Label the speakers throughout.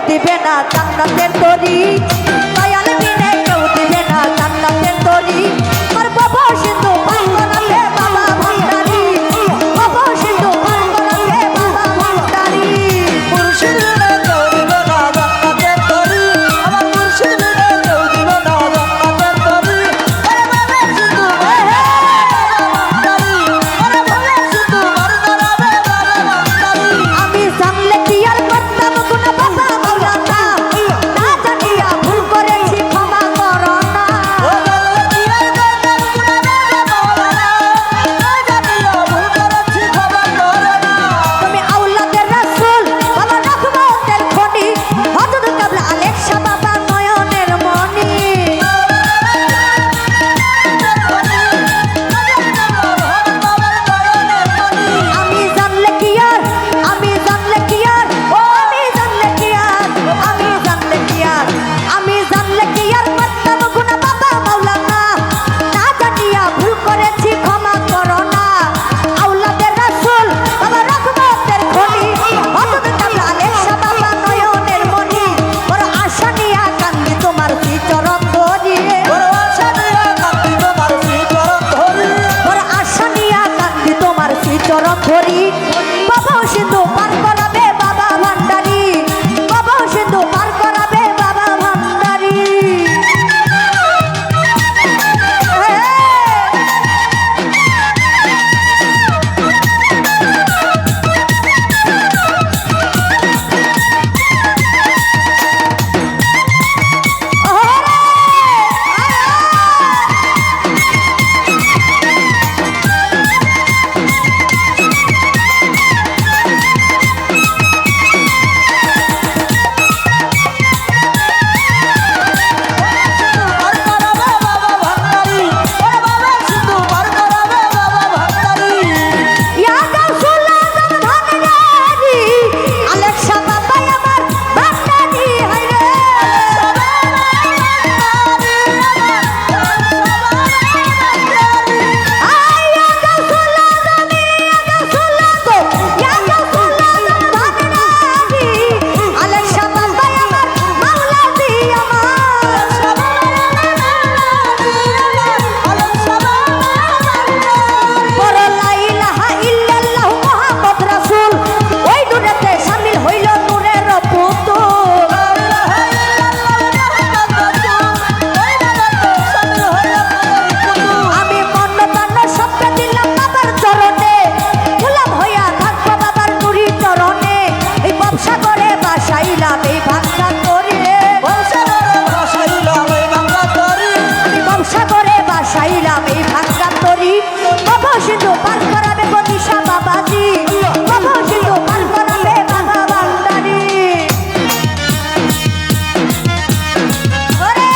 Speaker 1: দিবে না জান্নাতের তরি, দয়াল বিনে কেউ দিবে না জান্নাতের তরি। আর বাবা সিন্ধু পার করাবে বাবা ভান্ডারি, বাবা সিন্ধু পার করাবে বাবা ভান্ডারি।
Speaker 2: মুর্শিদে কেউ দিবে না জান্নাতের তরি, আমার মুর্শিদে কেউ দিবে না জান্নাতের তরি। আরে বাবা সিন্ধু পার
Speaker 1: আমি জানলে কি আর করতাম গুনাহ বাবা মাওলানা, না জানিয়া ভুল করেছি ক্ষমা করো না। তুমি আওলাদের রাসূল বাবা রহমতের খনি, হযরত কাবলা আলেক শাহ বাবা নয়নের মণি। আমি জানলে কি আর, আমি জানলে কি আর, ও আমি জানলে কি আর, আমি জানলে কি আর, আমি জানলে কি আর করতাম গুনাহ বাবা মাওলানা, না জানিয়া ভুল করেছি ক্ষমা করো না। আওলাদের রাসূল বাবা রহমতের খনি, হযরত কাবলা আলেক শাহ বাবা নয়নের মণি। বড় আশা নিয়া কান্দি তোমার শ্রীচরণ ধরিয়ে, বড় আশা নিয়া কান্দি তোমার শ্রীচরণ ধরি। বাবা সিন্ধু পার করাবে বাবা ভান্ডারি, বাবা সিন্ধু পার করাবে বাবা ভান্ডারি। ইয়া গাউসুল আজম ভান্ডারি, আলেক শাহ বাবা আমার ভান্ডারি হায়রে। ইয়া গাউসুল আজম, ইয়া গাউসুল আজম, ইয়া গাউসুল আজম ভান্ডারি, আলেক শাহ বাবা আমার মাওলাজি বড় লা ইলাহা ইল্লাল্লাহু মুহাম্মদ রাসূল, ওই নূরেতে শামিল হইল নূরের পুতুল। আমি মন প্রাণ সবটা দিলাম বাবার চরণে, গোলাম হইয়া থাকবো বাবার নুরি চরণে। এই ব্যবসা করে বাসাইলাম এই ভাঙ্গা তরি, আমি ব্যবসা করে বাসাইলাম এই ভাঙ্গা তরি। বাবা সিন্ধু পার করাবে বনিশা বাবাজি, বাবা সিন্ধু পার করাবে বাবা ভান্ডারি। ওরে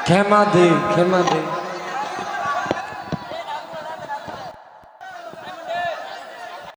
Speaker 2: ক্ষমা দে ক্ষমা দে